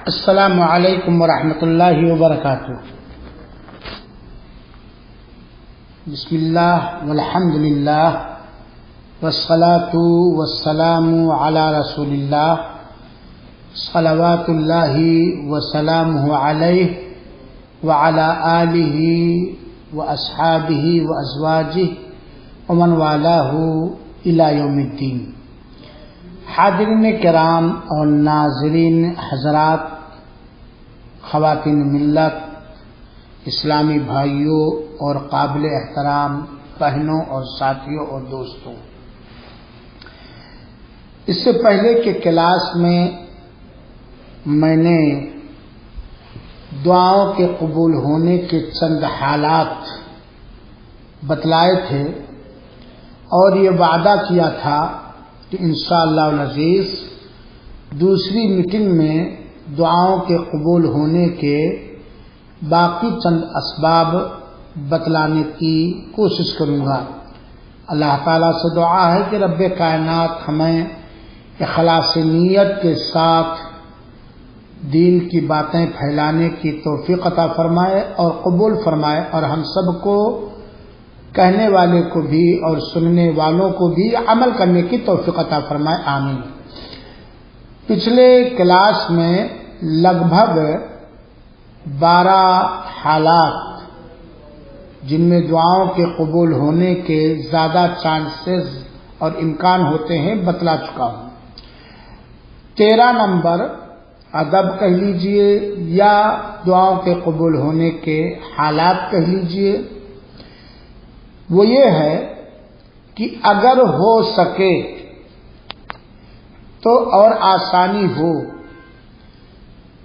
السلام علیکم ورحمۃ اللہ وبرکاتہ۔ بسم اللہ والحمد للہ والصلاة والسلام علی رسول اللہ صلوات اللہ وسلامہ علیہ وعلی آلہ واصحابہ وازواجہ ومن والاہ الی یوم الدین۔ حاضرین کرام اور ناظرین حضرات، خواتین ملت، اسلامی بھائیوں اور قابل احترام بہنوں اور ساتھیوں اور دوستوں، اس سے پہلے کہ کلاس میں نے دعاؤں کے قبول ہونے کے چند حالات بتلائے تھے اور یہ وعدہ کیا تھا کہ انشاءاللہ العزیز دوسری میٹنگ میں دعاؤں کے قبول ہونے کے باقی چند اسباب بتلانے کی کوشش کروں گا۔ اللہ تعالیٰ سے دعا ہے کہ رب کائنات ہمیں اخلاص نیت کے ساتھ دین کی باتیں پھیلانے کی توفیق عطا فرمائے اور قبول فرمائے، اور ہم سب کو، کہنے والے کو بھی اور سننے والوں کو بھی عمل کرنے کی توفیق عطا فرمائے، آمین۔ پچھلے کلاس میں لگ بھگ 12 حالات جن میں دعاؤں کے قبول ہونے کے زیادہ چانسز اور امکان ہوتے ہیں بتلا چکا ہوں۔ 13 نمبر ادب کہہ لیجئے یا دعاؤں کے قبول ہونے کے حالات کہہ لیجئے، وہ یہ ہے کہ اگر ہو سکے تو اور آسانی ہو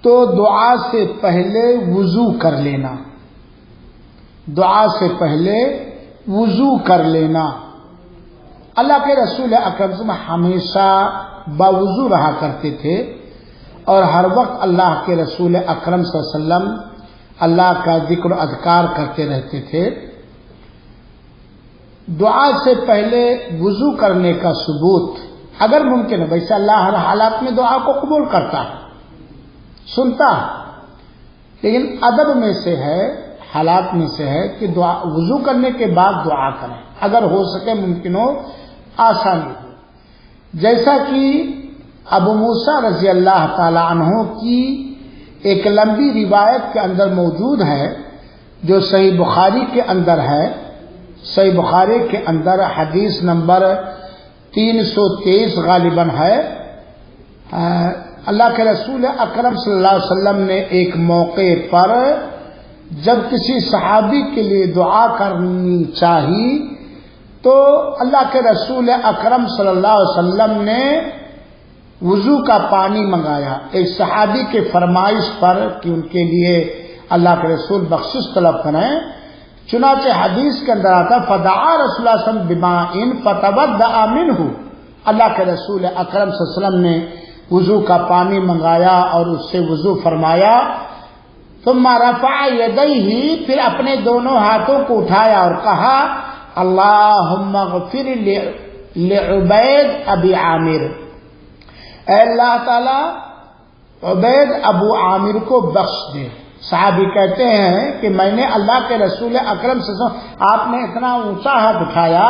تو دعا سے پہلے وضو کر لینا، دعا سے پہلے وضو کر لینا۔ اللہ کے رسول اکرم ہمیشہ باوضو رہا کرتے تھے اور ہر وقت اللہ کے رسول اکرم صلی اللہ علیہ وسلم اللہ کا ذکر و اذکار کرتے رہتے تھے۔ دعا سے پہلے وضو کرنے کا ثبوت اگر ممکن ہے، ویسے اللہ ہر حالات میں دعا کو قبول کرتا ہے، سنتا ہے، لیکن ادب میں سے ہے، حالات میں سے ہے کہ دعا وضو کرنے کے بعد دعا کریں اگر ہو سکے، ممکن ہو، آسانی ہو۔ جیسا کہ ابو موسیٰ رضی اللہ تعالی عنہ کی ایک لمبی روایت کے اندر موجود ہے جو صحیح بخاری کے اندر ہے۔ صحیح بخاری کے اندر حدیث نمبر 323 غالباً ہے۔ اللہ کے رسول اکرم صلی اللہ علیہ وسلم نے ایک موقع پر جب کسی صحابی کے لیے دعا کرنی چاہی تو اللہ کے رسول اکرم صلی اللہ علیہ وسلم نے وضو کا پانی منگایا، ایک صحابی کے فرمائش پر کہ ان کے لیے اللہ کے رسول بخشش طلب کریں۔ چنانچہ حدیث کے اندر آتا فدعا رسول اللہ صلی اللہ علیہ وسلم بماء فتودع منہ، اللہ کے رسول اکرم صلی اللہ علیہ وسلم نے وضو کا پانی منگایا اور اس سے وضو فرمایا۔ ثم رفع یدیہ، پھر اپنے دونوں ہاتھوں کو اٹھایا اور کہا اللہم اغفر لعبید ابی عامر، اے اللہ تعالی عبید ابو عامر کو بخش دے۔ صحابی کہتے ہیں کہ میں نے اللہ کے رسول اکرم سے آپ نے اتنا اونچا ہاتھ اٹھایا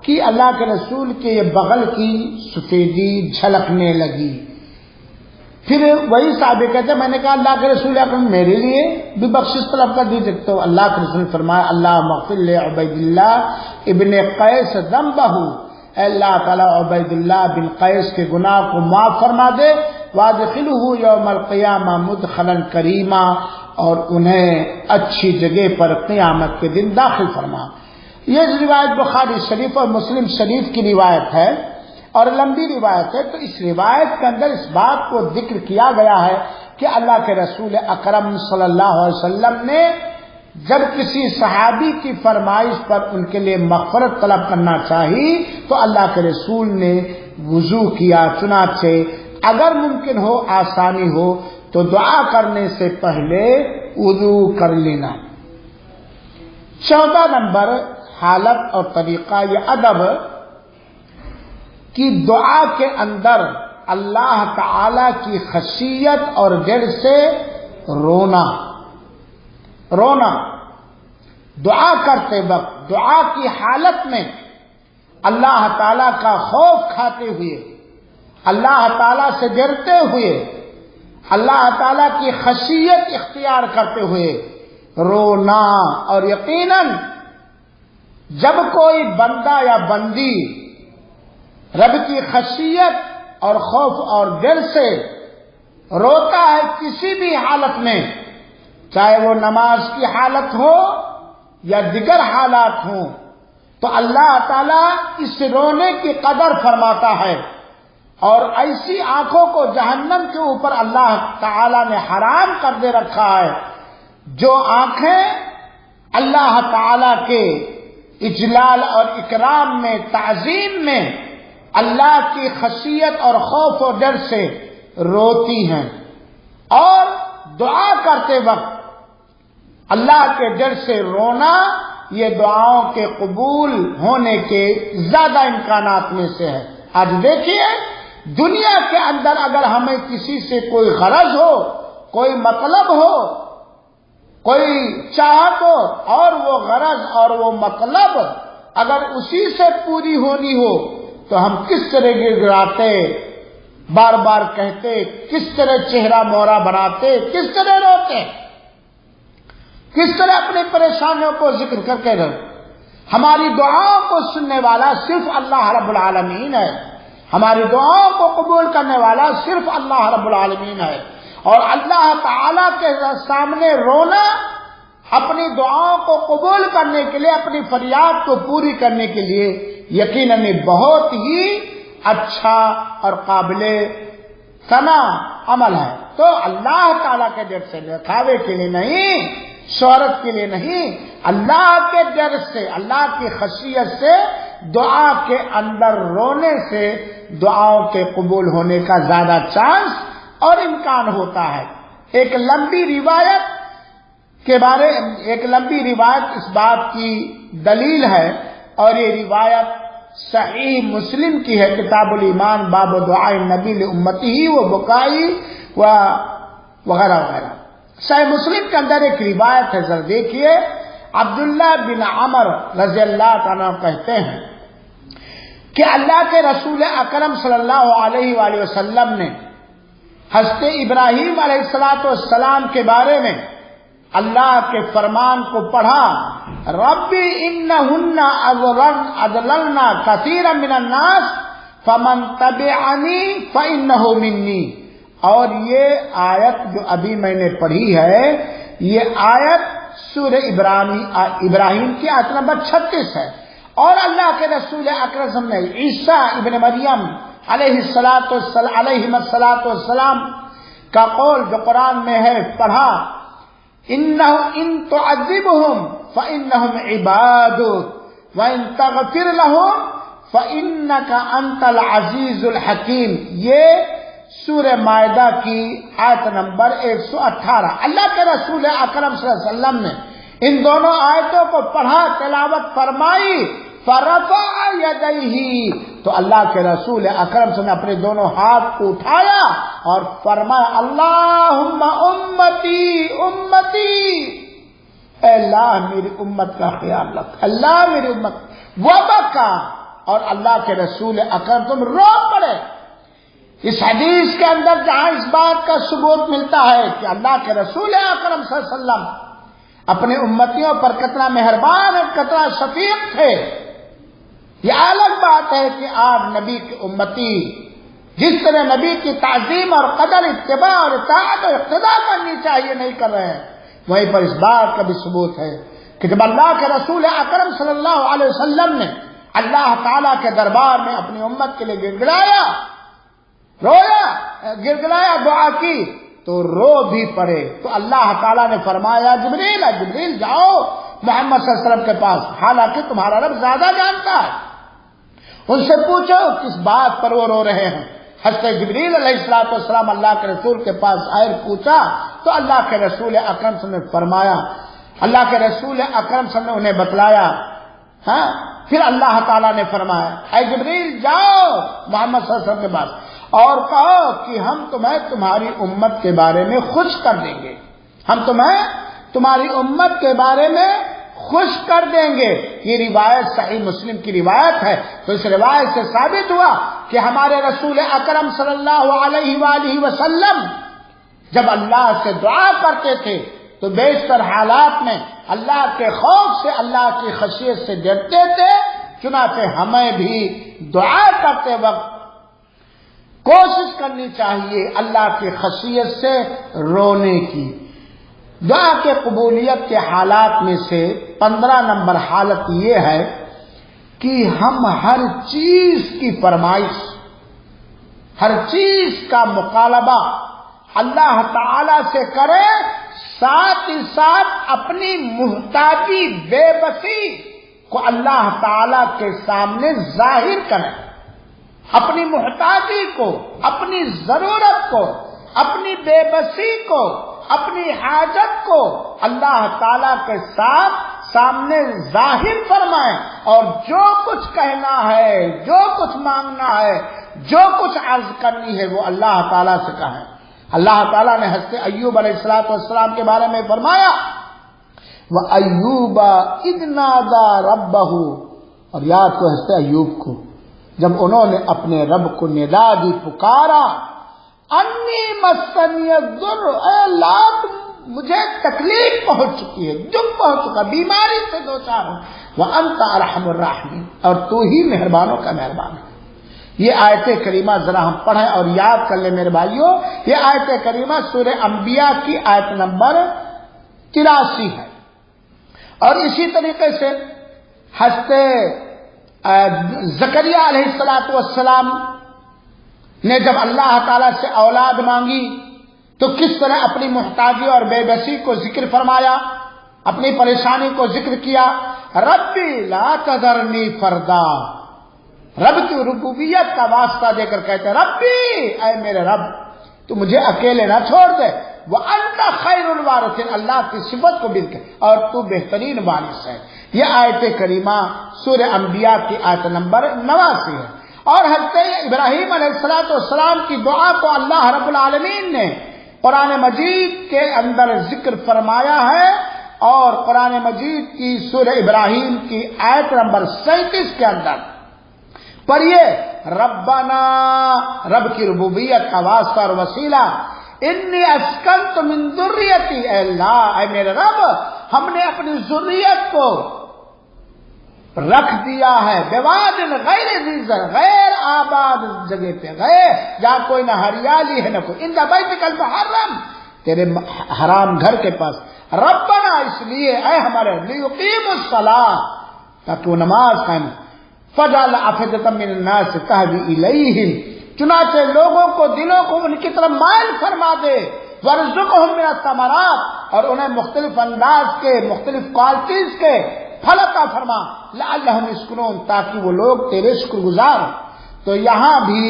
کہ اللہ کے رسول کے یہ بغل کی سفیدی جھلکنے لگی۔ پھر وہی صحابی کہتے ہیں میں نے کہا اللہ کے رسول اکرم میرے لیے بھی بخشش طلب کر دیجیے، تو اللہ کے رسول نے فرمایا اللہم اغفر لعبید اللہ ابن قیس ذنبہ، اے اللہ تعالیٰ عبید اللہ بن قیس کے گناہ کو معاف فرما دے، وادخلہ یوم القیامہ مدخلا کریما، اور انہیں اچھی جگہ پر قیامت کے دن داخل فرما۔ یہ روایت بخاری شریف اور مسلم شریف کی روایت ہے اور لمبی روایت ہے، تو اس روایت کے اندر اس بات کو ذکر کیا گیا ہے کہ اللہ کے رسول اکرم صلی اللہ علیہ وسلم نے جب کسی صحابی کی فرمائش پر ان کے لیے مغفرت طلب کرنا چاہی تو اللہ کے رسول نے وضو کیا۔ چنانچہ اگر ممکن ہو، آسانی ہو تو دعا کرنے سے پہلے وضو کر لینا۔ 14 نمبر حالت اور طریقہ یہ ادب کہ دعا کے اندر اللہ تعالی کی خشیت اور ڈر سے رونا۔ دعا کرتے وقت، دعا کی حالت میں اللہ تعالی کا خوف کھاتے ہوئے، اللہ تعالی سے ڈرتے ہوئے، اللہ تعالی کی خشیت اختیار کرتے ہوئے رونا۔ اور یقیناً جب کوئی بندہ یا بندی رب کی خشیت اور خوف اور ڈر سے روتا ہے کسی بھی حالت میں، چاہے وہ نماز کی حالت ہو یا دیگر حالات ہوں، تو اللہ تعالیٰ اس رونے کی قدر فرماتا ہے، اور ایسی آنکھوں کو جہنم کے اوپر اللہ تعالیٰ نے حرام کر دے رکھا ہے جو آنکھیں اللہ تعالیٰ کے اجلال اور اکرام میں، تعظیم میں اللہ کی خشیت اور خوف و ڈر سے روتی ہیں۔ اور دعا کرتے وقت اللہ کے ڈر سے رونا یہ دعاؤں کے قبول ہونے کے زیادہ امکانات میں سے ہے۔ آج دیکھیے دنیا کے اندر اگر ہمیں کسی سے کوئی غرض ہو، کوئی مطلب ہو، کوئی چاہت ہو، اور وہ غرض اور وہ مطلب اگر اسی سے پوری ہونی ہو تو ہم کس طرح گڑگڑاتے، بار بار کہتے، کس طرح چہرہ مورا بناتے، کس طرح روتے، کس طرح اپنی پریشانیوں کو ذکر کر کے رہے۔ ہماری دعاؤں کو سننے والا صرف اللہ رب العالمین ہے، ہماری دعاؤں کو قبول کرنے والا صرف اللہ رب العالمین ہے، اور اللہ تعالی کے سامنے رونا اپنی دعاؤں کو قبول کرنے کے لیے، اپنی فریاد کو پوری کرنے کے لیے یقیناً بہت ہی اچھا اور قابل ثنا عمل ہے۔ تو اللہ تعالیٰ کے ڈر سے، دکھاوے کے لیے نہیں، شہرت کے لیے نہیں، اللہ کے ڈر سے، اللہ کی خشیت سے دعا کے اندر رونے سے دعاؤں کے قبول ہونے کا زیادہ چانس اور امکان ہوتا ہے۔ ایک لمبی روایت اس بات کی دلیل ہے، اور یہ روایت صحیح مسلم کی ہے، کتاب الایمان باب دعاء النبی لامتی و بکائی وغیرہ وغیرہ۔ صحیح مسلم کے اندر ایک روایت ہے، ذرا دیکھیے۔ عبداللہ بن عمر رضی اللہ عنہ کہتے ہیں کہ اللہ کے رسول اکرم صلی اللہ علیہ وآلہ وسلم نے حضرت ابراہیم علیہ السلام کے بارے میں اللہ کے فرمان کو پڑھا، ربی انہن اضللن کثیرا من الناس فمن تبعنی فانہ منی۔ اور یہ آیت جو ابھی میں نے پڑھی ہے، یہ آیت سورہ ابراہیم کی آیت نمبر 36 ہے، اور اللہ کے رسول اکرم صلی اللہ علیہ وسلم نے عیسیٰ ابن مریم علیہم السلام کا قول جو قرآن میں ہے پڑھا، ان تعذبهم فانهم عبادك وان تغفر لهم فانك انت العزیز الحکیم۔ یہ سورہ مائدہ کی آیت نمبر 118۔ اللہ کے رسول اکرم صلی اللہ علیہ وسلم نے ان دونوں آیتوں کو پڑھا، تلاوت فرمائی، فرفع یدیہ، تو اللہ کے رسول اکرم صلی اللہ علیہ وسلم نے اپنے دونوں ہاتھ کو اٹھایا اور فرمایا، اللہم امتی امتی، اے اللہ میری امت کا خیال رکھ، اللہ میری امت، وبکا، اور اللہ کے رسول اکرم تم رو پڑے۔ اس حدیث کے اندر جہاں اس بات کا ثبوت ملتا ہے کہ اللہ کے رسول اکرم صلی اللہ علیہ وسلم اپنے امتیوں پر کتنا مہربان اور کتنا شفیق تھے، یہ الگ بات ہے کہ آپ نبی کے امتی جس طرح نبی کی تعظیم اور قدر، اتباع اور اطاعت اور اقتداء کرنی چاہیے نہیں کر رہے ہیں، وہیں پر اس بات کا بھی ثبوت ہے کہ جب اللہ کے رسول اکرم صلی اللہ علیہ وسلم نے اللہ تعالیٰ کے دربار میں اپنی امت کے لیے گڑگڑایا، رویا، گڑگڑایا، دعا کی، تو رو بھی پڑے، تو اللہ تعالیٰ نے فرمایا، جبریل جاؤ محمد صلی اللہ علیہ وسلم کے پاس، حالانکہ تمہارا رب زیادہ جانتا ہے، ان سے پوچھو کس بات پر وہ رو رہے ہیں۔ حضرت جبریل علیہ السلام اللہ کے رسول کے پاس آئے، پوچھا تو اللہ کے رسول اکرم صلی اللہ علیہ وسلم نے فرمایا، اللہ کے رسول اکرم صلی اللہ علیہ وسلم نے انہیں بتلایا، پھر اللہ تعالیٰ نے فرمایا، اے جبریل جاؤ محمد صلی اللہ علیہ وسلم کے پاس اور کہو کہ ہم تمہیں تمہاری امت کے بارے میں خوش کر دیں گے، ہم تمہیں تمہاری امت کے بارے میں خوش کر دیں گے۔ یہ روایت صحیح مسلم کی روایت ہے۔ تو اس روایت سے ثابت ہوا کہ ہمارے رسول اکرم صلی اللہ علیہ وآلہ وسلم جب اللہ سے دعا کرتے تھے تو بیشتر حالات میں اللہ کے خوف سے، اللہ کی خشیت سے ڈرتے تھے۔ چنانچہ ہمیں بھی دعا کرتے وقت کوشش کرنی چاہیے اللہ کی خشیت سے رونے کی۔ دعا کے قبولیت کے حالات میں سے 15 نمبر حالت یہ ہے کہ ہم ہر چیز کی فرمائش، ہر چیز کا مطالبہ اللہ تعالی سے کریں، ساتھ ہی ساتھ اپنی محتاجی، بے بسی کو اللہ تعالی کے سامنے ظاہر کریں، اپنی محتاجی کو، اپنی ضرورت کو، اپنی بے بسی کو، اپنی حاجت کو اللہ تعالی کے سامنے ظاہر فرمائیں، اور جو کچھ کہنا ہے، جو کچھ مانگنا ہے، جو کچھ عرض کرنی ہے وہ اللہ تعالی سے کہیں۔ اللہ تعالیٰ نے حضرت ایوب علیہ السلام کے بارے میں فرمایا وَأَيُّوبَ إِذْ نَادَى رَبَّهُ، اور یاد کو حضرت ایوب کو جب انہوں نے اپنے رب کو ندا دی، پکارا، انی مسنی الضر، اے اللہ مجھے تکلیف پہنچ چکی ہے، دکھ پہنچ چکا، بیماری سے دوچار ہوں، وَأَنْتَ أَرْحَمُ الرَّاحِمِينَ، اور تو ہی مہربانوں کا مہربان ہے۔ یہ آیت کریمہ ذرا ہم پڑھیں اور یاد کر لیں میرے بھائیوں۔ یہ آیت کریمہ سورہ انبیاء کی آیت نمبر 83 ہے، اور اسی طریقے سے حضرت زکریا علیہ السلام نے جب اللہ تعالی سے اولاد مانگی تو کس طرح اپنی محتاجی اور بے بسی کو ذکر فرمایا، اپنی پریشانی کو ذکر کیا، ربی لا تذرنی فردا، رب کی ربوبیت کا واسطہ دے کر کہتے ہیں ربی، اے میرے رب تو مجھے اکیلے نہ چھوڑ دے، وَأَنْتَ خَيْرُ الْوَارِثِينَ، اللہ کی صفت کو مل کے، اور تو بہترین وارث ہے۔ یہ آیت کریمہ سورہ انبیاء کی آیت نمبر 89 ہے۔ اور حضرت ابراہیم علیہ السلام کی دعا کو اللہ رب العالمین نے قرآن مجید کے اندر ذکر فرمایا ہے، اور قرآن مجید کی سورہ ابراہیم کی آیت نمبر 37 کے اندر پڑھیے، ربنا، رب کی ربوبیت کا واسطہ اور وسیلہ، انی اسکنت من ذریتی، اے اللہ، اے میرے رب ہم نے اپنی ذریت کو رکھ دیا ہے بواد غیر ذی زرع، غیر آباد جگہ پہ، غیر جہاں کوئی نہ ہریالی ہے نہ کوئی، عند بیتک المحرم، تیرے حرام گھر کے پاس، ربنا اس لیے اے ہمارے لیقیموا الصلاۃ، تاکہ وہ نماز قائم، فجعل افئدۃ من الناس تهوی الیہم، چنانچہ لوگوں کو، دلوں کو ان کی طرف مائل فرما دے، وارزقہم من الثمرات، اور انہیں مختلف انداز کے، مختلف کوالٹیز کے پھل عطا فرما، لعلہم یشکرون، تاکہ وہ لوگ تیرے شکر گزار ہوں۔ تو یہاں بھی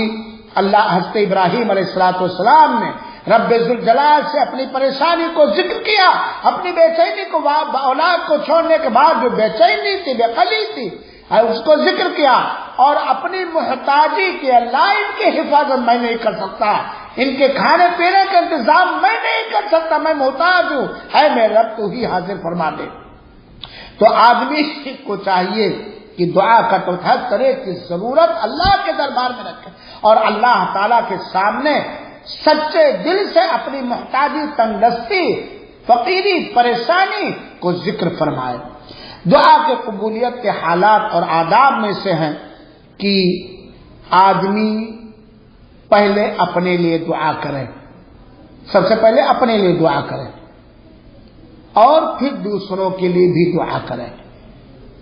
اللہ حضرت ابراہیم علیہ السلام نے رب ذوالجلال سے اپنی پریشانی کو ذکر کیا، اپنی بے چینی کو، اولاد کو چھوڑنے کے بعد جو بے چینی تھی، بے قلی تھی، اس کو ذکر کیا، اور اپنی محتاجی کی، اللہ ان کی حفاظت میں نہیں کر سکتا، ان کے کھانے پینے کا انتظام میں نہیں کر سکتا، میں محتاج ہوں، اے میرے رب تو ہی حاضر فرما دے۔ تو آدمی کو چاہیے کہ دعا کا تو ہر طرح کی ضرورت اللہ کے دربار میں رکھے، اور اللہ تعالیٰ کے سامنے سچے دل سے اپنی محتاجی، تنگدستی، فقیری، پریشانی کو ذکر فرمائے۔ دعا کے قبولیت کے حالات اور آداب میں سے ہیں کہ آدمی پہلے اپنے لیے دعا کرے، سب سے پہلے اپنے لیے دعا کرے، اور پھر دوسروں کے لیے بھی دعا کرے۔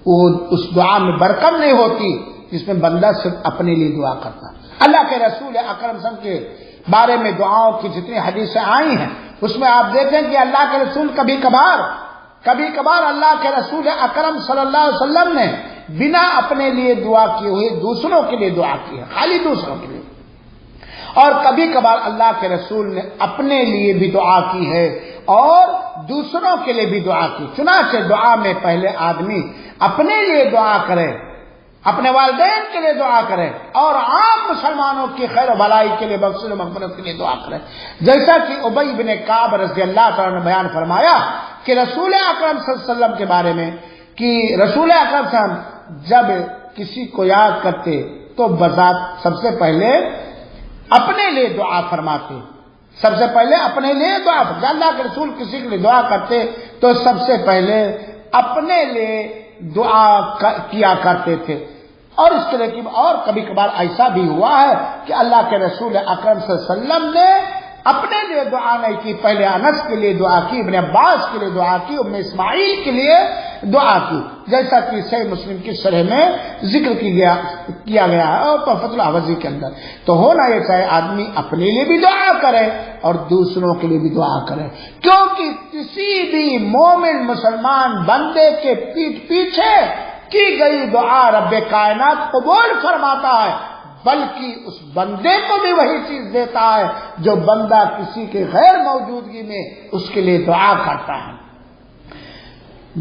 وہ اس دعا میں برکت نہیں ہوتی جس میں بندہ صرف اپنے لیے دعا کرتا۔ اللہ کے رسول اکرم صلی اللہ علیہ وسلم کے بارے میں دعاؤں کی جتنی حدیثیں آئی ہیں اس میں آپ دیکھیں کہ اللہ کے رسول کبھی کبھار اللہ کے رسول اکرم صلی اللہ علیہ وسلم نے بنا اپنے لیے دعا کیے ہوئے دوسروں کے لیے دعا کی ہے، خالی دوسروں کے لیے، اور کبھی کبھار اللہ کے رسول نے اپنے لیے بھی دعا کی ہے اور دوسروں کے لیے بھی دعا کی۔ چنانچہ دعا میں پہلے آدمی اپنے لیے دعا کرے، اپنے والدین کے لیے دعا کریں اور عام مسلمانوں کی خیر و بھلائی کے لیے، بخشش و مغفرت کے لیے دعا کریں. جیسا کہ ابی بن کعب رضی اللہ تعالیٰ نے بیان فرمایا کہ رسول اکرم صلی اللہ علیہ وسلم کے بارے میں کہ رسول اکرم صلی اللہ علیہ وسلم جب کسی کو یاد کرتے تو بذات سب سے پہلے اپنے لیے دعا فرماتے. سب سے پہلے اپنے لیے دعا. اللہ کے رسول کسی کے لیے دعا کرتے تو سب سے پہلے اپنے لیے دعا کیا کرتے تھے. اور اس طرح کی اور کبھی کبھار ایسا بھی ہوا ہے کہ اللہ کے رسول اکرم صلی اللہ علیہ وسلم نے اپنے لیے دعا نہیں کی، پہلے انس کے لیے دعا کی، ابن عباس کے لیے دعا کی، ابن اسماعیل کے لیے دعا کی، جیسا کہ صحیح مسلم کی شرح میں ذکر کیا گیا ہے اور تحفۃ الحوضی کے اندر. تو ہونا یہ چاہے آدمی اپنے لیے بھی دعا کرے اور دوسروں کے لیے بھی دعا کرے، کیونکہ کسی بھی مومن مسلمان بندے کے پیچھے کی گئی دعا رب کائنات قبول فرماتا ہے، بلکہ اس بندے کو بھی وہی چیز دیتا ہے جو بندہ کسی کے غیر موجودگی میں اس کے لیے دعا کرتا ہے.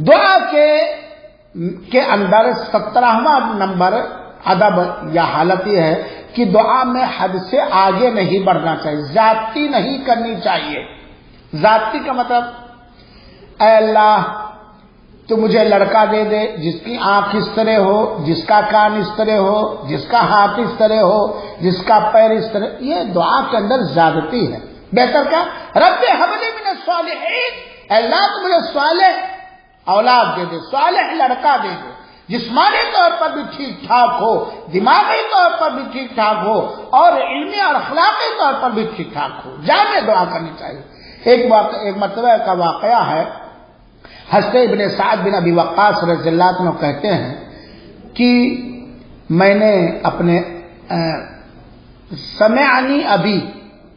دعا کے اندر 17واں نمبر ادب یا حالت یہ ہے کہ دعا میں حد سے آگے نہیں بڑھنا چاہیے، زیادتی نہیں کرنی چاہیے. زیادتی کا مطلب اے اللہ تو مجھے لڑکا دے دے جس کی آنکھ اس طرح ہو، جس کا کان اس طرح ہو، جس کا ہاتھ اس طرح ہو، جس کا پیر اس طرح. یہ دعا کے اندر زیادتی ہے. بہتر کیا رب حب لی من الصالحین، اللہ تو مجھے صالح اولاد دے دے، صالح لڑکا دے دے، جسمانی طور پر بھی ٹھیک ٹھاک ہو، دماغی طور پر بھی ٹھیک ٹھاک ہو اور علمی اور اخلاقی طور پر بھی ٹھیک ٹھاک ہو. جامع دعا کرنی چاہیے. ایک مرتبہ کا واقعہ ہے، حضرت ابن سعد بن ابی وقاص رضی اللہ عنہ کہتے ہیں کہ میں نے اپنے سمعنی ابی،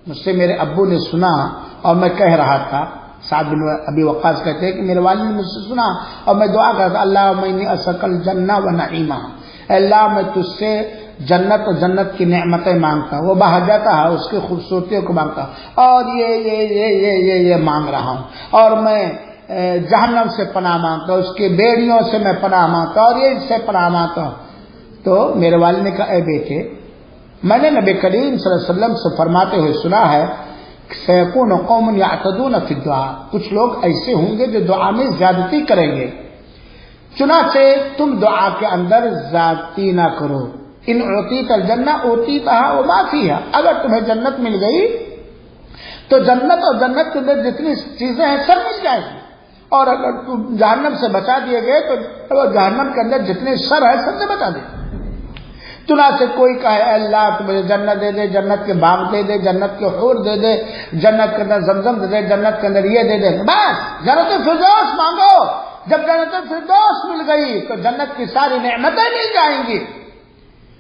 مجھ سے میرے ابو نے سنا اور میں کہہ رہا تھا. سعد بن ابی وقاص کہتے ہیں کہ میرے والد نے مجھ سے سنا اور میں دعا کرتا تھا اللہم انی اسألک الجنہ و نعیمہ، اللہ میں تجھ سے جنت و جنت کی نعمتیں مانگتا ہوں، وہ بہجتہ ہے اس کی خوبصورتیوں کو مانگتا ہوں، اور یہ مانگ رہا ہوں، اور میں جہنم سے پناہ مانگتا ہوں، اس کی بیڑیوں سے میں پناہ مانگتا ہوں اور یہ اس سے پناہ مانگتا ہوں. تو میرے والد نے کہا اے بیٹے، میں نے نبی کریم صلی اللہ علیہ وسلم سے فرماتے ہوئے سنا ہے سیکون قوم یعتدون فی الدعاء، کچھ لوگ ایسے ہوں گے جو دعا میں زیادتی کریں گے، چنانچہ تم دعا کے اندر زیادتی نہ کرو. ان اعطیت الجنہ اوتیتہا وما فیہا، اگر تمہیں جنت مل گئی تو جنت اور جنت کے اندر جتنی چیزیں ہیں سب مل جائیں گی، اور اگر تم جہنم سے بچا دیے گئے تو جہنم کے اندر جتنے شر ہے سب سے بچا دے. چنانچہ کوئی کہے اے اللہ تو مجھے جنت دے دے، جنت کے باغ دے دے، جنت کے حور دے دے، جنت کے اندر زمزم دے دے، جنت کے اندر یہ دے دے، بس جنت الفردوس مانگو. جب جنت الفردوس مل گئی تو جنت کی ساری نعمتیں مل جائیں گی.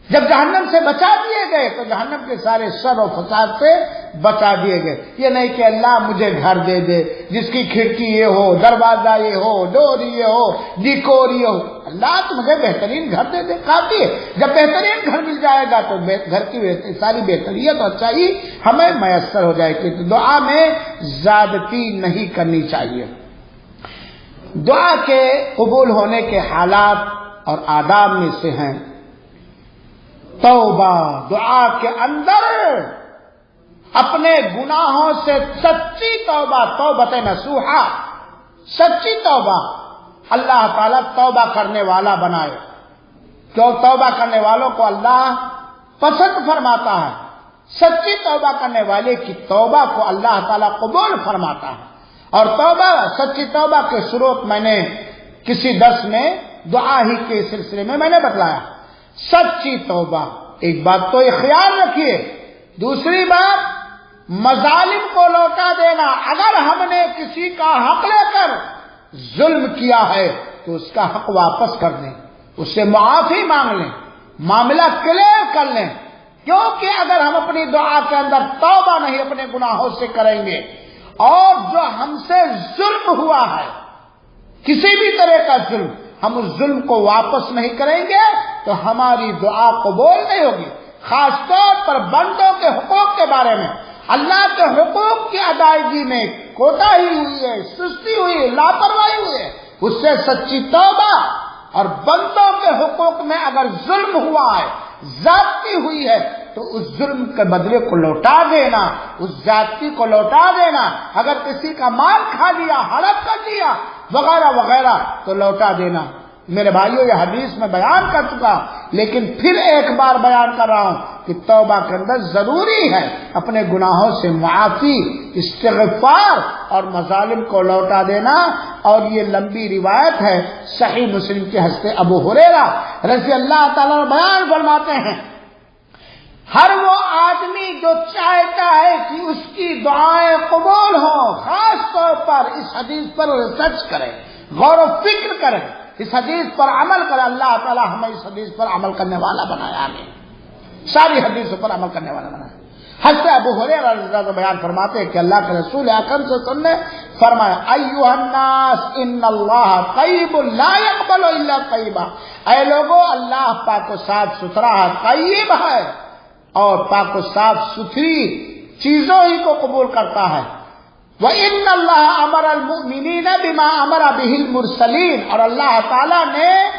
جب جہنم سے بچا دیے گئے تو جہنم کے سارے شر و فساد سے بچا دیے گئے. یہ نہیں کہ اللہ مجھے گھر دے دے جس کی کھڑکی یہ ہو، دروازہ یہ ہو، ڈور یہ ہو، ڈیکور یہ ہو. اللہ تو مجھے بہترین گھر دے دے، کافی ہے. جب بہترین گھر مل جائے گا تو گھر کی ساری بہتریت اور اچھائی ہمیں میسر ہو جائے گی. تو دعا میں زیادتی نہیں کرنی چاہیے. دعا کے قبول ہونے کے حالات اور آداب میں سے ہیں توبہ. دعا کے اندر اپنے گناہوں سے سچی توبہ، توبۃ نصوحہ، سچی توبہ. اللہ تعالیٰ توبہ کرنے والا بنائے، کیوں توبہ کرنے والوں کو اللہ پسند فرماتا ہے. سچی توبہ کرنے والے کی توبہ کو اللہ تعالیٰ قبول فرماتا ہے. اور توبہ، سچی توبہ کے شروط میں نے کسی درس میں دعا ہی کے سلسلے میں نے بتلایا. سچی توبہ، ایک بات تو یہ خیال رکھیے. دوسری بات مظالم کو لوٹا دینا. اگر ہم نے کسی کا حق لے کر ظلم کیا ہے تو اس کا حق واپس کر دیں، اس سے معافی مانگ لیں، معاملہ کلیئر کر لیں. کیونکہ اگر ہم اپنی دعا کے اندر توبہ نہیں اپنے گناہوں سے کریں گے اور جو ہم سے ظلم ہوا ہے کسی بھی طرح کا ظلم، ہم اس ظلم کو واپس نہیں کریں گے تو ہماری دعا قبول نہیں ہوگی. خاص طور پر بندوں کے حقوق کے بارے میں، اللہ کے حقوق کی ادائیگی میں کوتاہی ہوئی ہے، سستی ہوئی ہے، لاپرواہی ہوئی ہے، اس سے سچی توبہ اور بندوں کے حقوق میں اگر ظلم ہوا ہے، زیادتی ہوئی ہے، تو اس ظلم کے بدلے کو لوٹا دینا، اس زیادتی کو لوٹا دینا، اگر کسی کا مال کھا لیا، ہڑپ کر لیا وغیرہ وغیرہ تو لوٹا دینا۔ میرے بھائیوں، یہ حدیث میں بیان کر چکا، لیکن پھر ایک بار بیان کر رہا ہوں کہ توبہ کے اندر ضروری ہے اپنے گناہوں سے معافی، استغفار اور مظالم کو لوٹا دینا۔ اور یہ لمبی روایت ہے، صحیح مسلم کے حضرت ابو ہریرہ رضی اللہ تعالیٰ عنہ بیان فرماتے ہیں، ہر وہ آدمی جو چاہتا ہے کہ اس کی دعائیں قبول ہوں، خاص طور پر اس حدیث پر ریسرچ کرے، غور و فکر کرے، اس حدیث پر عمل کرے۔ اللہ تعالیٰ ہمیں اس حدیث پر عمل کرنے والا بنایا، آمین۔ ساری حدیثوں پر عمل کرنے والا بنایا۔ حضرت ابو ہریرہ رضی اللہ عنہ بیان فرماتے ہیں کہ اللہ کے رسول اکرم صلی اللہ علیہ وسلم نے فرمایا، ایھا الناس ان اللہ طیب لا یقبل الا طیبا، اے لوگوں، اللہ پاک و صاف ستھرا ہے، طیب ہے، اور پاک و صاف ستھری چیزوں ہی کو قبول کرتا ہے۔ وَإِنَّ اللَّهَ أَمَرَ الْمُؤْمِنِينَ بِمَا أَمَرَ بِهِ الْمُرْسَلِينَ، اور اللہ تعالیٰ نے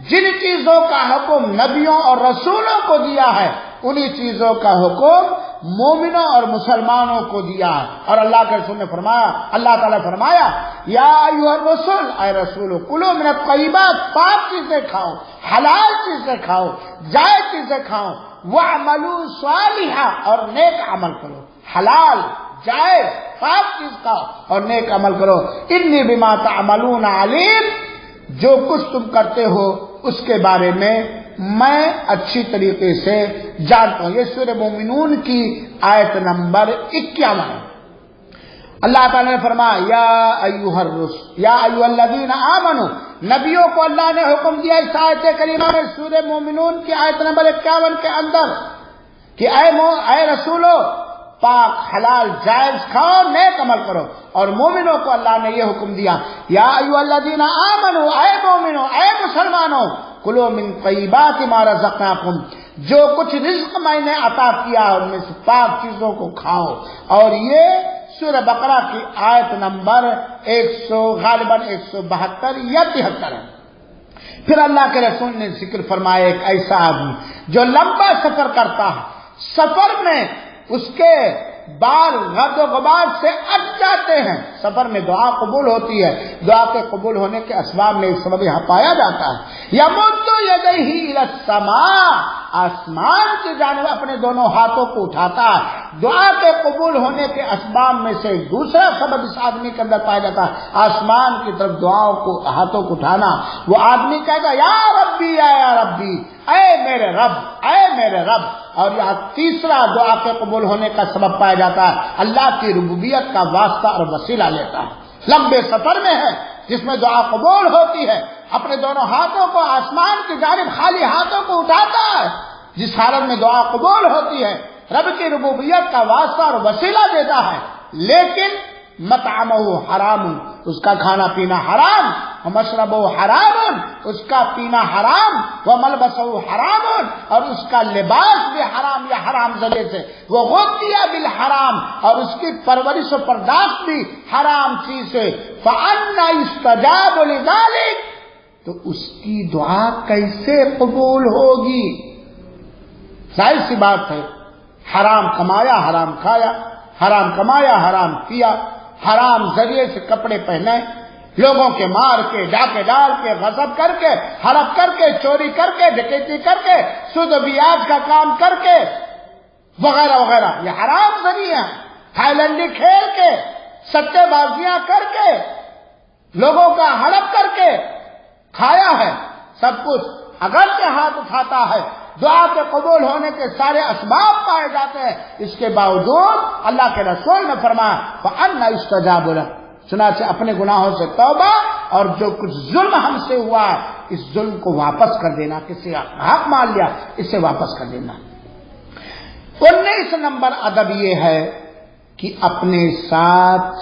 جن چیزوں کا حکم نبیوں اور رسولوں کو دیا ہے، انہی چیزوں کا حکم مومنوں اور مسلمانوں کو دیا ہے۔ اور اللہ کے رسول نے فرمایا، اللہ تعالیٰ نے فرمایا، یا ایھا الرسول، اے رسولو، کلوا من الطیبات، پاک چیزیں کھاؤ، حلال چیزیں کھاؤ، جائز چیزیں کھاؤ، وَاعْمَلُوا صَالِحًا، اور نیک عمل کرو، حلال جائز پاک چیز کھاؤ اور نیک عمل کرو، انی بما تعملون علیم، جو کچھ تم کرتے ہو اس کے بارے میں میں اچھی طریقے سے جانتا ہوں۔ یہ سورہ مومنون کی آیت نمبر 51 ہے۔ اللہ تعالیٰ نے فرمایا، یا ایھا الرسل، یا ایھا الذین آمنوا، نبیوں کو اللہ نے حکم دیا اس آیت کریمہ میں سورہ مومنون کی آیت نمبر 51 کے اندر کہ اے رسولو، پاک حلال جائز کھاؤ، نیک عمل کرو۔ اور مومنوں کو اللہ نے یہ حکم دیا، یا ایھا الذین آمنوا، اے مومنوں، اے مسلمانوں، کلوا من طیبات ما رزقناکم، جو کچھ رزق میں نے عطا کیا ان میں سے پاک چیزوں کو کھاؤ۔ اور یہ سورہ بقرہ کی آیت نمبر 172 یا 73 ہے۔ پھر اللہ کے رسول نے ذکر فرمایا ایک ایسا آدمی جو لمبا سفر کرتا ہے، سفر میں اس کے بال غد و غبار سے اٹ جاتے ہیں، سفر میں دعا قبول ہوتی ہے، دعا کے قبول ہونے کے اسباب میں ایک سبب یہاں پایا جاتا ہے، یمد یدیہ الی السماء، آسمان کی جانب اپنے دونوں ہاتھوں کو اٹھاتا ہے۔ دعا کے قبول ہونے کے اسباب میں سے دوسرا سبب اس آدمی کے اندر پایا جاتا ہے، آسمان کی طرف دعاؤں کو، ہاتھوں کو اٹھانا۔ وہ آدمی کہے گا، یا ربی، یا ربی، اے میرے رب، اے میرے رب۔ اور یہاں تیسرا دعا کے قبول ہونے کا سبب پایا جاتا ہے، اللہ کی ربوبیت کا واسطہ اور وسیلہ لیتا ہے۔ لمبے سفر میں ہے جس میں دعا قبول ہوتی ہے، اپنے دونوں ہاتھوں کو آسمان کی جانب خالی ہاتھوں کو اٹھاتا ہے، جس حالت میں دعا قبول ہوتی ہے، رب کی ربوبیت کا واسطہ اور وسیلہ دیتا ہے، لیکن مطعمہ حرام، اس کا کھانا پینا حرام، ومشربہ حرام، اس کا پینا حرام، وملبسہ حرام، اور اس کا لباس بھی حرام یا حرام زدے سے، وغطی بالحرام، اور اس کی پرورش و پرداخت بھی حرام چیز سے، فأنى يستجاب لذلك، تو اس کی دعا کیسے قبول ہوگی؟ ظاہر سی بات ہے، حرام کمایا، حرام کھایا، حرام کمایا، حرام کیا، حرام ذریعے سے کپڑے پہنے، لوگوں کے مار کے، ڈاکے ڈال کے، غصب کر کے، ہڑپ کر کے، چوری کر کے، ڈکیتی کر کے، سود و بیاج کا کام کر کے، وغیرہ وغیرہ، یہ حرام ذریعے ہیں۔ تھائیلینڈی کھیل کے، سٹے بازیاں کر کے، لوگوں کا ہڑپ کر کے کھایا ہے سب کچھ، اگرچہ ہاتھ اٹھاتا ہے، دعا کے قبول ہونے کے سارے اسباب پائے جاتے ہیں، اس کے باوجود اللہ کے رسول نے فرمایا فأنى يستجاب له، چنانچہ اپنے گناہوں سے توبہ، اور جو کچھ ظلم ہم سے ہوا ہے اس ظلم کو واپس کر دینا، کسی حق مان لیا اسے واپس کر دینا۔ 19 نمبر ادب یہ ہے کہ اپنے ساتھ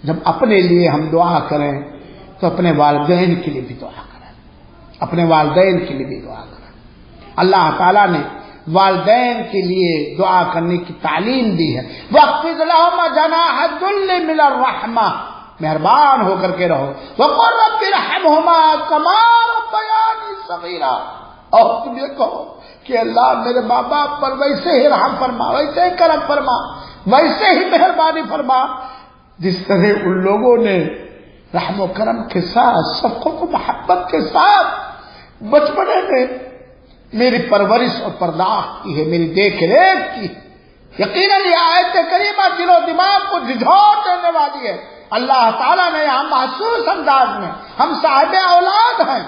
جب اپنے لیے ہم دعا کریں تو اپنے والدین کے لیے بھی دعا کریں، اپنے والدین کے لیے بھی دعا کریں۔ اللہ تعالیٰ نے والدین کے لیے دعا کرنے کی تعلیم دی ہے، وَاخْفِضْ لَهُمَا جَنَاحَ الذُّلِّ مِنَ الرَّحْمَةِ، مہربان ہو کر کے رہو، وَقُلْ رَبِّ ارْحَمْهُمَا كَمَا ربیانی صغیرا، اور تم یہ کہو کہ اللہ میرے ماں باپ پر ویسے ہی رحم فرما، ویسے ہی کرم فرما، ویسے ہی مہربانی فرما جس طرح ان لوگوں نے رحم و کرم کے ساتھ، شفقت و محبت کے ساتھ بچپنے میں میری پرورش اور پرداخت کی ہے، میری دیکھ ریکھ کی۔ یقیناً یہ آیت کریمہ دل و دماغ کو جھنجھوڑ دینے والی ہے۔ اللہ تعالیٰ نے یہاں محسوس انداز میں، ہم صاحب اولاد ہیں،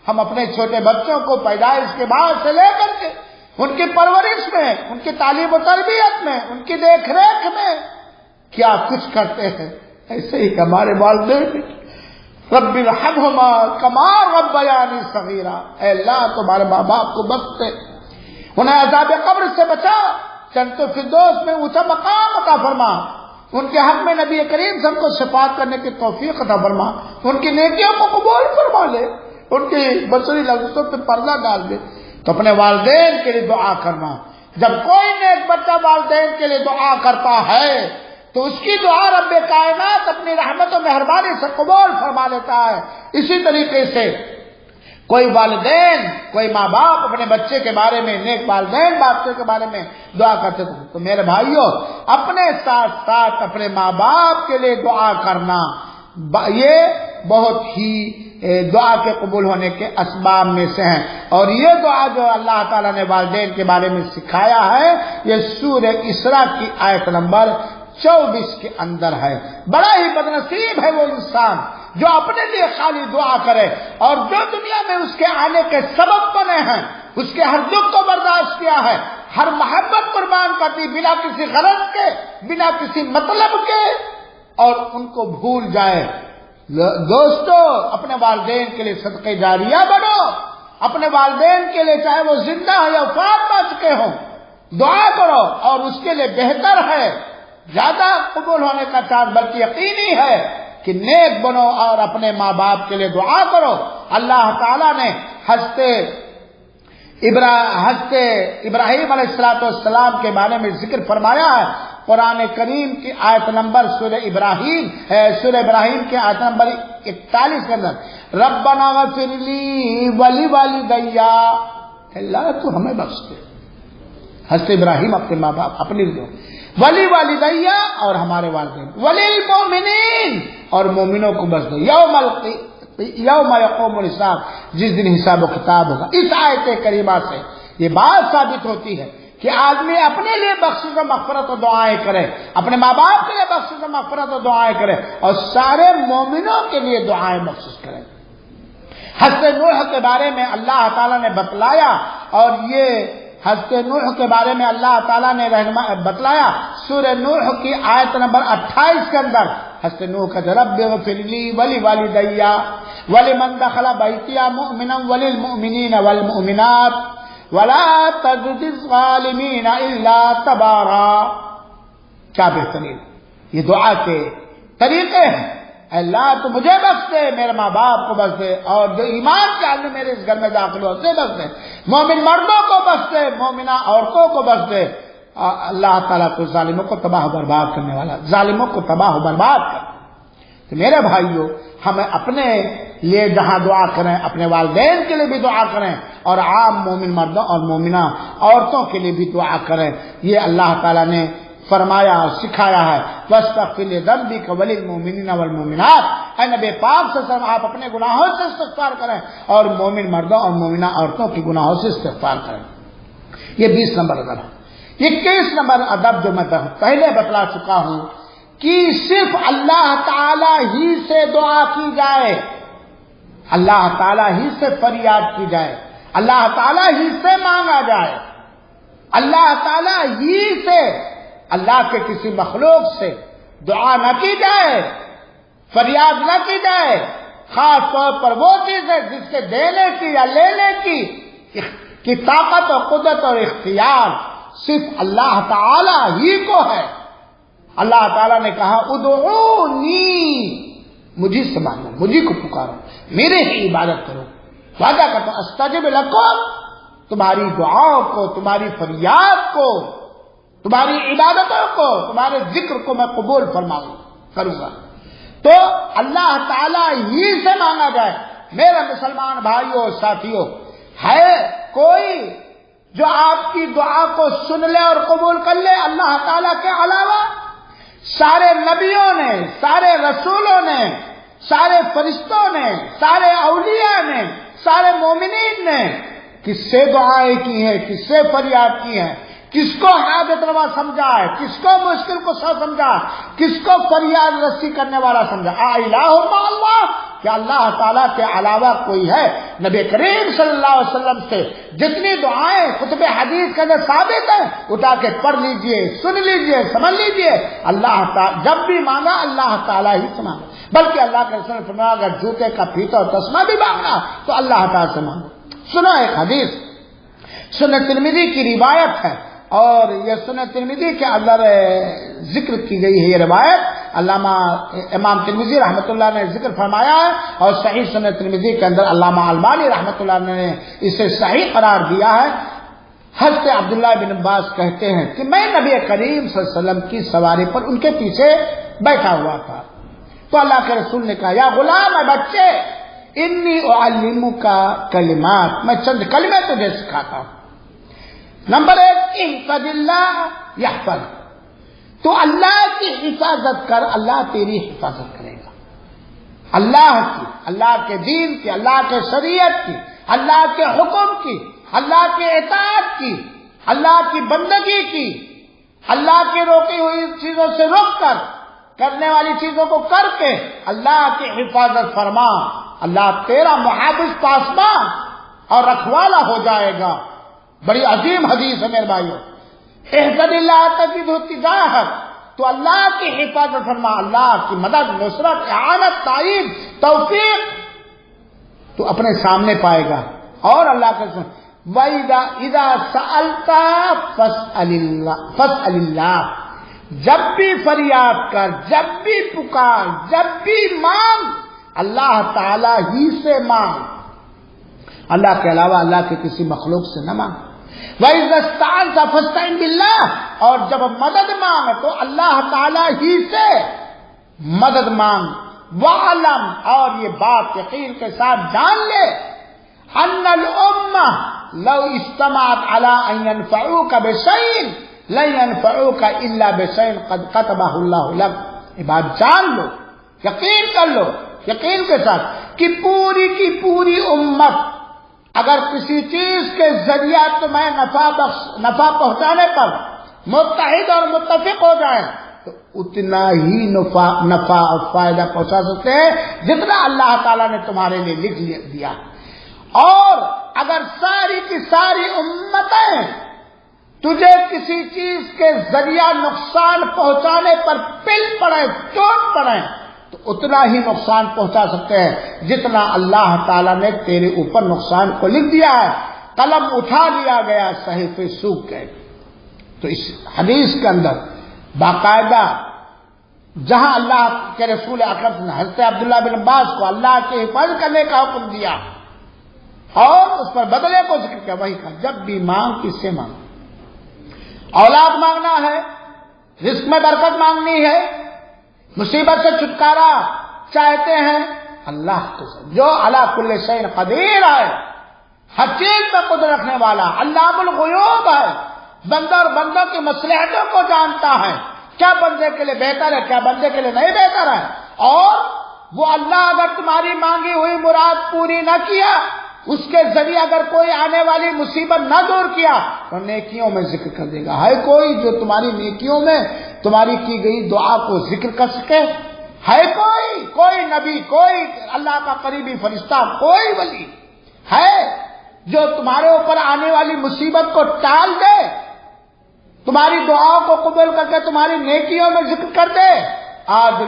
ہم اپنے چھوٹے بچوں کو پیدائش کے بعد سے لے کر کے ان کی پرورش میں، ان کی تعلیم و تربیت میں، ان کی دیکھ ریکھ میں کیا کچھ کرتے ہیں، ایسے ہی ہمارے والدین رب ارحمہما کما ربیانی صغیرا، اے اللہ تمہارے ماں باپ کو بخش دے، انہیں عذاب قبر سے بچا، جنت الفردوس میں اونچا مقام عطا فرما، ان کے حق میں نبی کریم صلی اللہ علیہ وسلم کو شفاعت کرنے کی توفیق عطا فرما، ان کی نیکیوں کو قبول فرما لے، ان کی بصری لذتوں پہ پردہ ڈال دے۔ تو اپنے والدین کے لیے دعا کرنا، جب کوئی نیک بچہ والدین کے لیے دعا کرتا ہے تو اس کی دعا رب کائنات اپنی رحمت و مہربانی سے قبول فرما لیتا ہے۔ اسی طریقے سے کوئی والدین، کوئی ماں باپ اپنے بچے کے بارے میں، نیک والدین بچے کے بارے میں دعا کرتے تھے، تو میرے بھائیوں اپنے ساتھ ساتھ اپنے ماں باپ کے لیے دعا کرنا یہ بہت ہی دعا کے قبول ہونے کے اسباب میں سے ہیں۔ اور یہ دعا جو اللہ تعالیٰ نے والدین کے بارے میں سکھایا ہے یہ سورہ اسراء کی آیت نمبر 24 کے اندر ہے۔ بڑا ہی بدنصیب ہے وہ انسان جو اپنے لیے خالی دعا کرے اور جو دنیا میں اس کے آنے کے سبب بنے ہیں، اس کے ہر دکھ کو برداشت کیا ہے، ہر محبت قربان کرتی بنا کسی غرض کے، بنا کسی مطلب کے، اور ان کو بھول جائے۔ دوستو اپنے والدین کے لیے صدقہ جاریہ بنو، اپنے والدین کے لیے چاہے وہ زندہ ہو یا وفات پا چکے ہوں دعا کرو، اور اس کے لیے بہتر ہے، زیادہ قبول ہونے کا چانس بلکہ یقینی ہے کہ نیک بنو اور اپنے ماں باپ کے لیے دعا کرو۔ اللہ تعالیٰ نے حضرت ابراہیم علیہ السلام کے بارے میں ذکر فرمایا ہے قرآن کریم کی آیت نمبر سورہ ابراہیم کے آیت نمبر 41 کے اندر، ربنا اغفر لی ولوالدی، اللہ تو ہمیں بخش دے۔ حضرت ابراہیم اپنے ماں باپ اپنے لیے، ولی والدیہ اور ہمارے والدین، وللمؤمنین اور مومنوں کو بخش دے، یوم یقوم الحساب، جس دن حساب و کتاب ہوگا۔ اس آیت کریمہ سے یہ بات ثابت ہوتی ہے کہ آدمی اپنے لیے بخشش و مغفرت و دعائیں کرے، اپنے ماں باپ کے لیے بخشش و مغفرت و دعائیں کرے، اور سارے مومنوں کے لیے دعائیں بخشش کرے۔ حضرت نوح کے بارے میں اللہ تعالیٰ نے بتلایا، اور یہ حضرت نوح کے بارے میں اللہ تعالیٰ نے بتلایا سورہ نوح کی آیت نمبر 28 کے اندر، حضرت نوح کا رب اغفر لی ولوالدی ولمن دخل بیتی مؤمنا وللمؤمنین والمؤمنات ولا تزد الظالمین الا تبارا۔ کیا بہترین یہ دعا کے طریقے ہیں۔ اللہ تو مجھے بخش دے، میرے ماں باپ کو بخش دے، اور جو ایمان کے حال میں میرے اس گھر میں داخل ہو اسے بخش دے، مومن مردوں کو بخش دے، مومنہ عورتوں کو بخش دے۔ اللہ تعالیٰ تو ظالموں کو تباہ و برباد کرنے والا، ظالموں کو تباہ و برباد کر۔ تو میرے بھائیوں ہمیں اپنے لیے جہاں دعا کریں، اپنے والدین کے لیے بھی دعا کریں، اور عام مومن مردوں اور مومنہ عورتوں کے لیے بھی دعا کریں۔ یہ اللہ تعالیٰ نے فرمایا اور سکھایا ہے، واستغفر لذنبک وللمؤمنین والمؤمنات، اے نبی پاک صلی اللہ علیہ وسلم آپ اپنے گناہوں سے استغفار کریں اور مومن مردوں اور مومنہ عورتوں کے گناہوں سے استغفار کریں۔ یہ 20 نمبر ادب ہے۔ 21 نمبر ادب جو میں پہلے بتلا چکا ہوں کہ صرف اللہ تعالی ہی سے دعا کی جائے، اللہ تعالی ہی سے فریاد کی جائے، اللہ تعالی ہی سے مانگا جائے، اللہ تعالی ہی سے، اللہ کے کسی مخلوق سے دعا نہ کی جائے، فریاد نہ کی جائے، خاص طور پر وہ چیز ہے جس کے دینے کی یا لینے کی طاقت اور قدرت اور اختیار صرف اللہ تعالی ہی کو ہے۔ اللہ تعالیٰ نے کہا ادعونی، مجھے سے مانگو، مجھے کو پکارو، میرے ہی عبادت کرو، وعدہ کرتا ہوں استجب لکم، تمہاری دعاؤں کو، تمہاری فریاد کو، تمہاری عبادتوں کو، تمہارے ذکر کو میں قبول فرماؤں کروں گا۔ تو اللہ تعالیٰ ہی سے مانگا جائے، میرے مسلمان بھائیوں ساتھیوں، ہے کوئی جو آپ کی دعا کو سن لے اور قبول کر لے اللہ تعالیٰ کے علاوہ؟ سارے نبیوں نے، سارے رسولوں نے، سارے فرشتوں نے، سارے اولیاء نے، سارے مومنین نے کس سے دعائیں کی ہیں، کس سے فریاد کی ہیں، کس کو حاجت روا سمجھا ہے، کس کو مشکل کو سمجھا، کس کو فریاد رسی کرنے والا سمجھا؟ الہ مع اللہ، کیا اللہ تعالیٰ کے علاوہ کوئی ہے؟ نبی کریم صلی اللہ علیہ وسلم سے جتنی دعائیں کتب حدیث کے اندر ثابت ہیں اٹھا کے پڑھ لیجئے، سن لیجئے، سمجھ لیجئے۔ اللہ تعالیٰ جب بھی مانگا اللہ تعالیٰ ہی سے مانگا، بلکہ اللہ کے رسول نے فرمایا اگر جوتے کا پھیتا اور تسمہ بھی مانگنا تو اللہ تعالیٰ سے مانگو۔ سنو ایک حدیث سنن ترمذی کی روایت ہے، اور یہ سنن ترمذی کے اندر ذکر کی گئی ہے یہ روایت، علامہ امام ترمذی رحمۃ اللہ نے ذکر فرمایا ہے، اور صحیح سنن ترمذی کے اندر علامہ البانی رحمۃ اللہ نے اسے صحیح قرار دیا ہے۔ حضرت عبداللہ بن عباس کہتے ہیں کہ میں نبی کریم صلی اللہ علیہ وسلم کی سواری پر ان کے پیچھے بیٹھا ہوا تھا، تو اللہ کے رسول نے کہا یا غلام، اے بچے، انی اعلمک کلمات، میں چند کلمے تجھے سکھاتا ہوں۔ نمبر 1، احفظ اللہ یحفظ، تو اللہ کی حفاظت کر، اللہ تیری حفاظت کرے گا۔ اللہ کی، اللہ کے دین کی، اللہ کے شریعت کی، اللہ کے حکم کی، اللہ کے اطاعت کی، اللہ کی بندگی کی، اللہ کی روکی ہوئی چیزوں سے روک کر، کرنے والی چیزوں کو کر کے اللہ کی حفاظت فرما، اللہ تیرا محافظ پاسبان اور رکھوالا ہو جائے گا۔ بڑی عظیم حدیث ہے میرے بھائیو۔ احفظ اللہ تجدہ تجاہک، تو اللہ کی حفاظت فرما، اللہ کی مدد، نصرت، اعانت، تائید، توفیق تو اپنے سامنے پائے گا۔ اور اللہ کے وَإِذَا سَأَلْتَ فَاسْأَلِ اللَّهَ، جب بھی فریاد کر، جب بھی پکار، جب بھی مانگ، اللہ تعالی ہی سے مانگ، اللہ کے علاوہ اللہ کے کسی مخلوق سے نہ مانگ۔ وَإِذَا اسْتَعَنْتَ فَاسْتَعِنْ بِاللَّهِ، اور جب مدد مانگ تو اللہ تعالی ہی سے مدد مانگ۔ وَعَلَمْ، اور یہ بات یقین کے ساتھ جان لے، أَنَّ الْأُمَّةَ لَوْ اجْتَمَعَتْ عَلَىٰ أَن يَنفَعُوكَ بِشَيْءٍ لَن يَنفَعُوكَ إِلَّا بِشَيْءٍ قَدْ كَتَبَهُ اللَّهُ لَكَ۔ یہ بات جان لو، یقین کر لو، یقین کے ساتھ کہ پوری کی پوری امت اگر کسی چیز کے ذریعہ تمہیں نفع پہنچانے پر متحد اور متفق ہو جائیں تو اتنا ہی نفع اور فائدہ پہنچا سکتے ہیں جتنا اللہ تعالیٰ نے تمہارے لیے لکھ دیا۔ اور اگر ساری کی ساری امتیں تجھے کسی چیز کے ذریعہ نقصان پہنچانے پر پل پڑے، چوٹ پڑے، تو اتنا ہی نقصان پہنچا سکتے ہیں جتنا اللہ تعالیٰ نے تیرے اوپر نقصان کو لکھ دیا ہے۔ قلم اٹھا لیا گیا، صحیفے سوکھ گئے۔ تو اس حدیث کے اندر باقاعدہ جہاں اللہ کے رسول اکرم نے حضرت عبداللہ بن عباس کو اللہ کی حفاظت کرنے کا حکم دیا اور اس پر بدلے کو ذکر کیا، وہی کہا جب بھی مانگ، کس سے مانگ؟ اولاد مانگنا ہے، رزق میں برکت مانگنی ہے، مصیبت سے چھٹکارا چاہتے ہیں، اللہ کو جو علی کل شیء قدیر ہے، ہر چیز میں قدرت رکھنے والا، علام الغیوب ہے، بندہ اور بندوں کی مصلحتوں کو جانتا ہے، کیا بندے کے لیے بہتر ہے، کیا بندے کے لیے نہیں بہتر ہے۔ اور وہ اللہ اگر تمہاری مانگی ہوئی مراد پوری نہ کیا، اس کے ذریعے اگر کوئی آنے والی مصیبت نہ دور کیا تو نیکیوں میں ذکر کر دے گا۔ ہے کوئی جو تمہاری نیکیوں میں تمہاری کی گئی دعا کو ذکر کر سکے؟ ہے کوئی نبی، کوئی اللہ کا قریبی فرشتہ، کوئی ولی ہے جو تمہارے اوپر آنے والی مصیبت کو ٹال دے، تمہاری دعاؤں کو قبول کر کے تمہاری نیکیوں میں ذکر کر دے؟ آج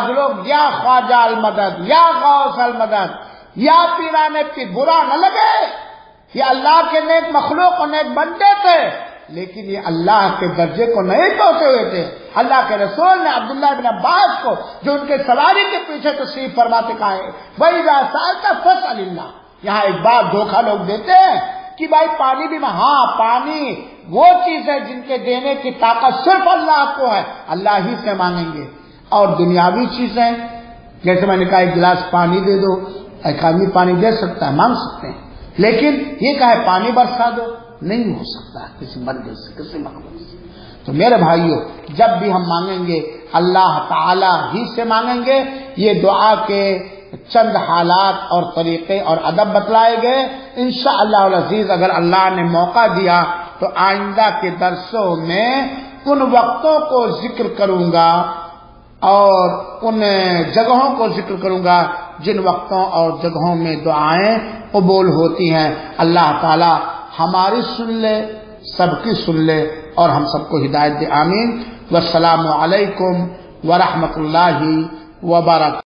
لوگ یا خواجہ المدد، یا غوث المدد، یا پیرانے پہ برا نہ لگے، یہ اللہ کے نیک مخلوق اور نیک بندے تھے، لیکن یہ اللہ کے درجے کو نہیں پہنچے ہوئے تھے۔ اللہ کے رسول نے عبداللہ بن عباس کو جو ان کے سواری کے پیچھے تشریف فرماتے کہا ہے وَإِذَا سَأَلْتَ فَاسْأَلِ اللَّهَ۔ یہاں ایک بات دھوکہ لوگ دیتے ہیں کہ بھائی پانی بھی، ہاں پانی وہ چیز ہے جن کے دینے کی طاقت صرف اللہ کو ہے، اللہ ہی سے مانگیں گے۔ اور دنیاوی چیزیں جیسے میں نے کہا ایک گلاس پانی دے دو، ایک آدمی پانی دے سکتا ہے، مانگ سکتے ہیں، لیکن یہ کہے پانی برسا دو، نہیں ہو سکتا کسی بندے سے، کسی مخلوق سے۔ تو میرے بھائیوں، جب بھی ہم مانگیں گے اللہ تعالی ہی سے مانگیں گے۔ یہ دعا کے چند حالات اور طریقے اور ادب بتلائے گئے۔ انشاءاللہ العزیز اگر اللہ نے موقع دیا تو آئندہ کے درسوں میں ان وقتوں کو ذکر کروں گا اور ان جگہوں کو ذکر کروں گا جن وقتوں اور جگہوں میں دعائیں قبول ہوتی ہیں۔ اللہ تعالی ہماری سن لے، سب کی سن لے اور ہم سب کو ہدایت دے، آمین۔ والسلام علیکم ورحمۃ اللہ وبرکاتہ۔